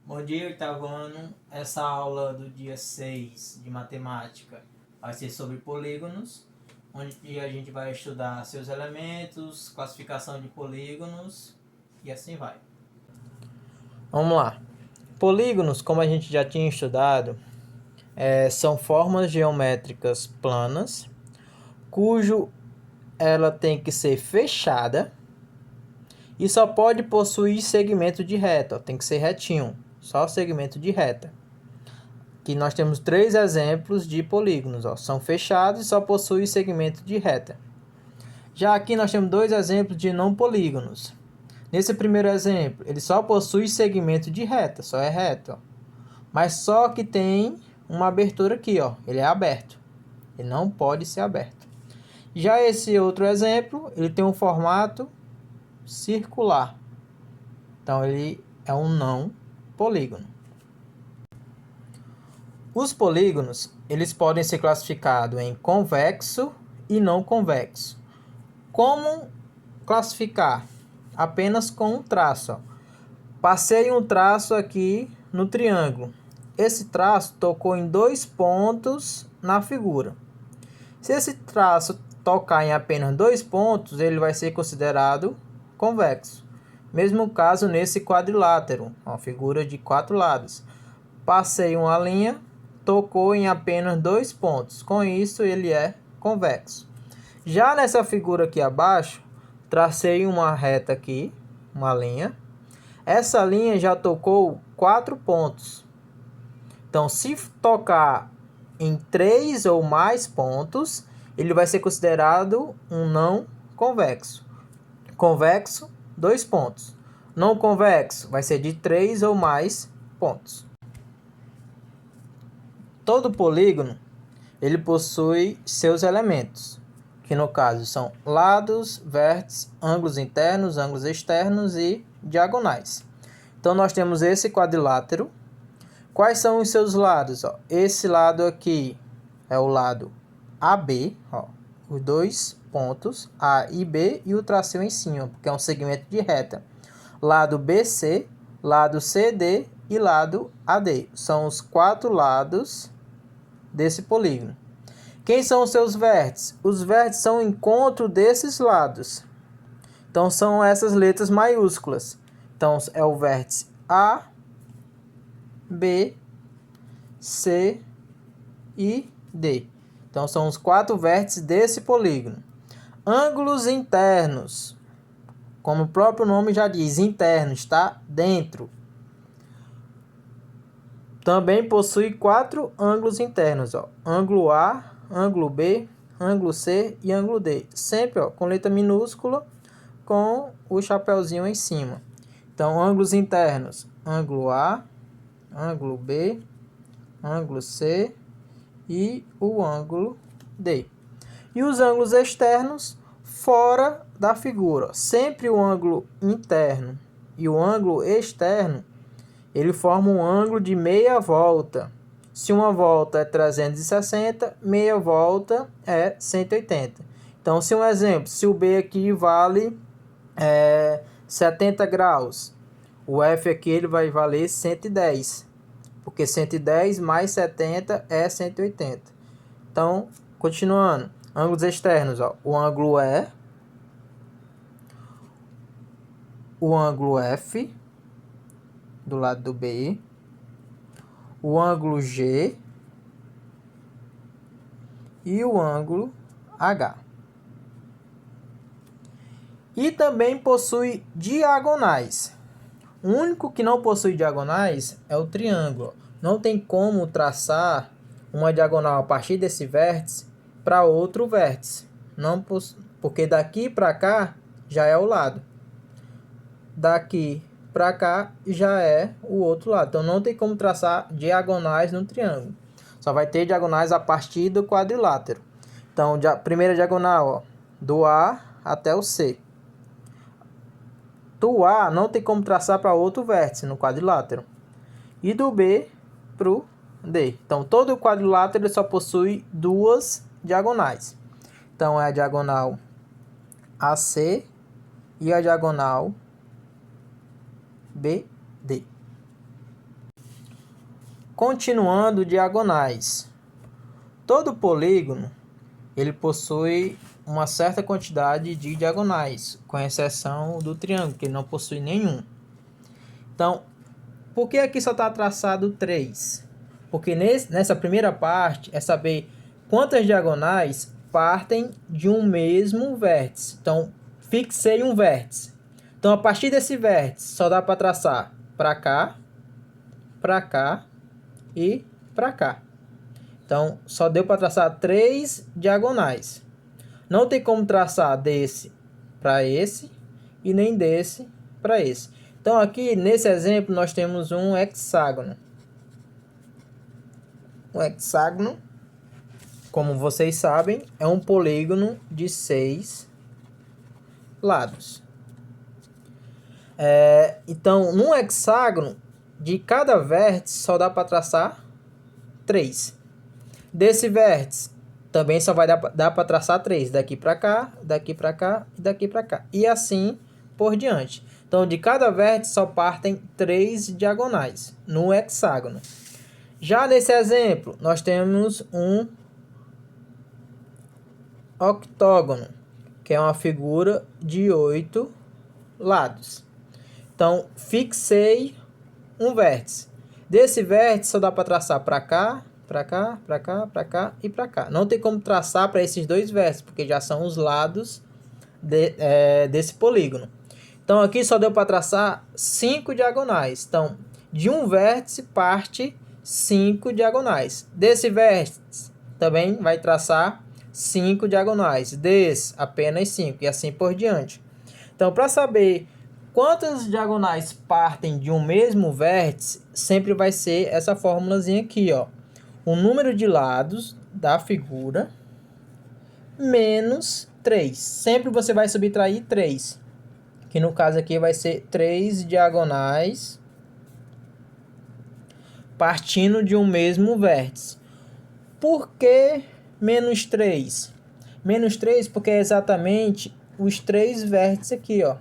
Bom dia, oitavo ano. Essa aula do dia 6 de matemática vai ser sobre polígonos, onde a gente vai estudar seus elementos, classificação de polígonos e assim vai. Vamos lá. Polígonos, como a gente já tinha estudado, são formas geométricas planas, cujo ela tem que ser fechada e só pode possuir segmento de reta, tem que ser retinho, só segmento de reta. Aqui nós temos 3 exemplos de polígonos, são fechados e só possuem segmento de reta. Já aqui nós temos 2 exemplos de não polígonos. Nesse primeiro exemplo, ele só possui segmento de reta, só é reto, mas só que tem uma abertura aqui, ele é aberto, ele não pode ser aberto. Já esse outro exemplo, ele tem um formato circular, então ele é um não polígono. Os polígonos, eles podem ser classificados em convexo e não convexo. Como classificar? Apenas com um traço. Passei um traço aqui no triângulo. Esse traço tocou em 2 pontos na figura. Se esse traço tocar em apenas 2 pontos, ele vai ser considerado convexo. Mesmo caso nesse quadrilátero, uma figura de 4 lados. Passei uma linha, tocou em apenas 2 pontos. Com isso, ele é convexo. Já nessa figura aqui abaixo, tracei uma reta aqui, uma linha. Essa linha já tocou 4 pontos. Então, se tocar em 3 ou mais pontos, ele vai ser considerado um não convexo. Convexo, 2 pontos. Não convexo vai ser de 3 ou mais pontos. Todo polígono, ele possui seus elementos, que no caso são lados, vértices, ângulos internos, ângulos externos e diagonais. Então, nós temos esse quadrilátero. Quais são os seus lados? Esse lado aqui é o lado AB, os 2 pontos, A e B, e o tracinho em cima, porque é um segmento de reta. Lado BC, lado CD e lado AD. São os 4 lados desse polígono. Quem são os seus vértices? Os vértices são o encontro desses lados. Então, são essas letras maiúsculas. Então, é o vértice A, B, C e D. Então, são os 4 vértices desse polígono. Ângulos internos. Como o próprio nome já diz, interno, está dentro. Também possui 4 ângulos internos, ângulo A, ângulo B, ângulo C e ângulo D. Sempre com letra minúscula, com o chapeuzinho em cima. Então, ângulos internos, ângulo A, ângulo B, ângulo C e o ângulo D. E os ângulos externos, fora da figura. Sempre o ângulo interno e o ângulo externo, ele forma um ângulo de meia volta. Se uma volta é 360, meia volta é 180. Então, se um exemplo, se o B aqui vale 70 graus, o F aqui ele vai valer 110, porque 110 mais 70 é 180. Então, continuando, ângulos externos, o ângulo E, o ângulo F, do lado do B, o ângulo G e o ângulo H. E também possui diagonais. O único que não possui diagonais é o triângulo. Não tem como traçar uma diagonal a partir desse vértice para outro vértice. Não porque daqui para cá já é o lado. Daqui para cá já é o outro lado. Então, não tem como traçar diagonais no triângulo. Só vai ter diagonais a partir do quadrilátero. Então, primeira diagonal, do A até o C. Do A não tem como traçar para outro vértice no quadrilátero. E do B para o D. Então, todo o quadrilátero só possui 2 diagonais. Então, é a diagonal AC e a diagonal BD. continuando diagonais. Todo polígono ele possui uma certa quantidade de diagonais, com exceção do triângulo, que ele não possui nenhum. Então, por que aqui só está traçado 3? Porque nessa primeira parte é saber quantas diagonais partem de um mesmo vértice. Então, fixei um vértice. Então, a partir desse vértice, só dá para traçar para cá e para cá. Então, só deu para traçar 3 diagonais. Não tem como traçar desse para esse e nem desse para esse. Então, aqui nesse exemplo, nós temos um hexágono. Um hexágono, como vocês sabem, é um polígono de 6 lados. Então, num hexágono, de cada vértice só dá para traçar 3. Desse vértice também só vai dar para traçar 3. Daqui para cá, daqui para cá e daqui para cá. E assim por diante. Então, de cada vértice só partem 3 diagonais no hexágono. Já nesse exemplo, nós temos um octógono, que é uma figura de 8 lados. Então, fixei um vértice. Desse vértice só dá para traçar para cá, para cá, para cá, para cá e para cá. Não tem como traçar para esses dois vértices, porque já são os lados desse polígono. Então, aqui só deu para traçar 5 diagonais. Então, de um vértice parte 5 diagonais. Desse vértice também vai traçar 5 diagonais. Desse, apenas 5. E assim por diante. Então, para saber quantas diagonais partem de um mesmo vértice, sempre vai ser essa formulazinha aqui, ó. O número de lados da figura menos 3. Sempre você vai subtrair 3. Que no caso aqui vai ser 3 diagonais partindo de um mesmo vértice. Por que menos 3? Menos 3 porque é exatamente os 3 vértices aqui, ó.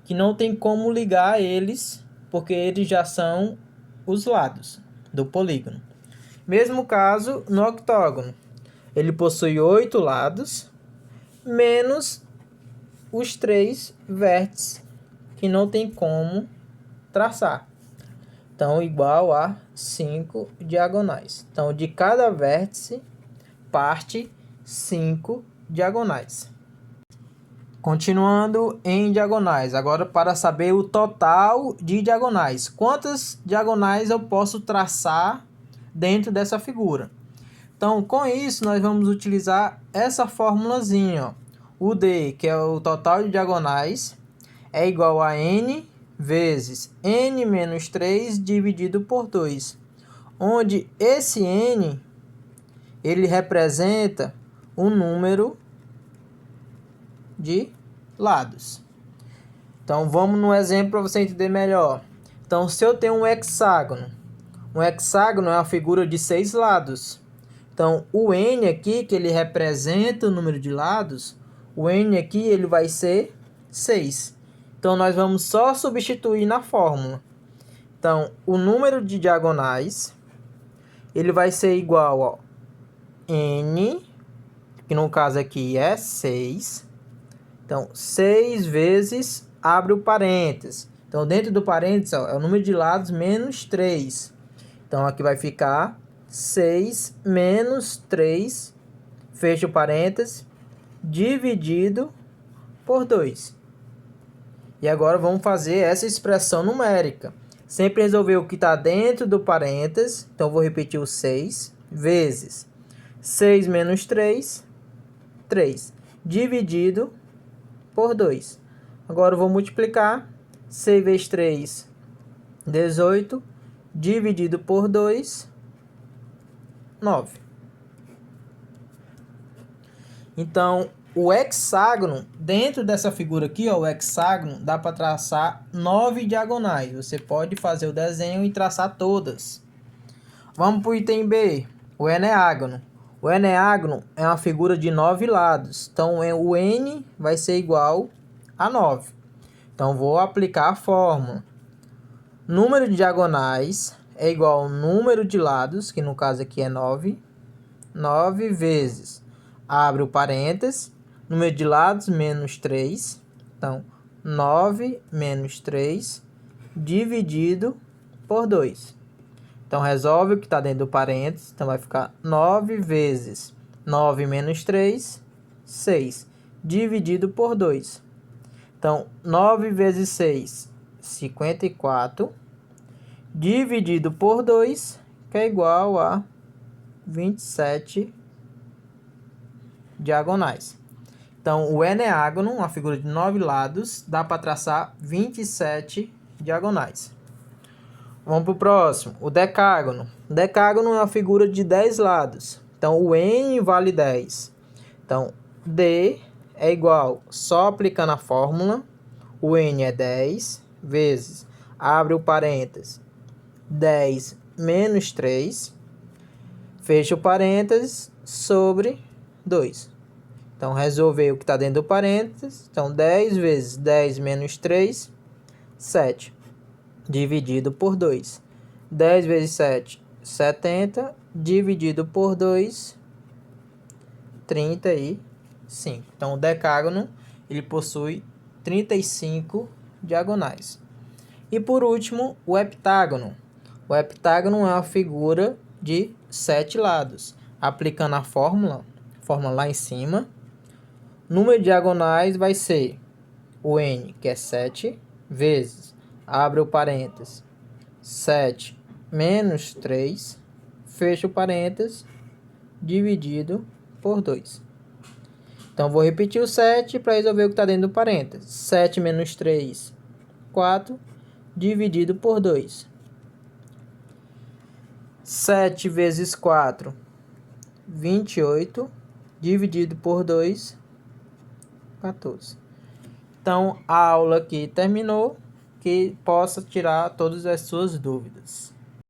Que não tem como ligar eles, porque eles já são os lados do polígono. Mesmo caso no octógono. Ele possui 8 lados, menos os 3 vértices, que não tem como traçar. Então, igual a 5 diagonais. Então, de cada vértice, parte 5 diagonais. Continuando em diagonais. Agora, para saber o total de diagonais. Quantas diagonais eu posso traçar dentro dessa figura? Então, com isso, nós vamos utilizar essa formulazinha, ó. O D, que é o total de diagonais, é igual a N vezes N menos 3 dividido por 2. Onde esse N, ele representa o número de lados. Então, vamos no exemplo para você entender melhor. Então, se eu tenho um hexágono é uma figura de 6 lados. Então, o N aqui, que ele representa o número de lados, o N aqui ele vai ser 6. Então, nós vamos só substituir na fórmula. Então, o número de diagonais, ele vai ser igual a N, que no caso aqui é 6. Então, 6 vezes, abre o parênteses. Então, dentro do parênteses, ó, é o número de lados menos 3. Então, aqui vai ficar 6 menos 3, fecha o parênteses, dividido por 2. E agora vamos fazer essa expressão numérica. Sempre resolver o que está dentro do parênteses. Então, vou repetir o 6 vezes 6 menos 3, 3, dividido por 2. Agora eu vou multiplicar. 6 vezes 3, 18, dividido por 2, 9. Então, o hexágono, dentro dessa figura aqui, ó, o hexágono, dá para traçar 9 diagonais. Você pode fazer o desenho e traçar todas. Vamos para o item B, o eneágono. O eneágono é uma figura de 9 lados. Então, o N vai ser igual a 9. Então, vou aplicar a fórmula. Número de diagonais é igual ao número de lados, que no caso aqui é 9. 9 vezes, abre o parênteses, número de lados menos 3. Então, 9 menos 3 dividido por 2. Então, resolve o que está dentro do parênteses. Então, vai ficar 9 vezes 9 menos 3, 6, dividido por 2. Então, 9 vezes 6, 54, dividido por 2, que é igual a 27 diagonais. Então, o eneágono, uma figura de 9 lados, dá para traçar 27 diagonais. Vamos para o próximo, o decágono. O decágono é uma figura de 10 lados. Então, o n vale 10. Então, D é igual, só aplicando a fórmula, o n é 10 vezes, abre o parênteses, 10 menos 3, fecha o parênteses, sobre 2. Então, resolver o que está dentro do parênteses. Então, 10 vezes 10 menos 3, 7. Dividido por 2. 10 vezes 7, 70. Dividido por 2, 35. Então, o decágono ele possui 35 diagonais. E por último, o heptágono. O heptágono é uma figura de 7 lados. Aplicando a fórmula lá em cima, número de diagonais vai ser o n, que é 7, vezes, abre o parênteses, 7 menos 3, fecha o parênteses, dividido por 2. Então, vou repetir o 7 para resolver o que está dentro do parênteses. 7 menos 3, 4, dividido por 2. 7 vezes 4, 28, dividido por 2, 14. Então, a aula aqui terminou. Que possa tirar todas as suas dúvidas.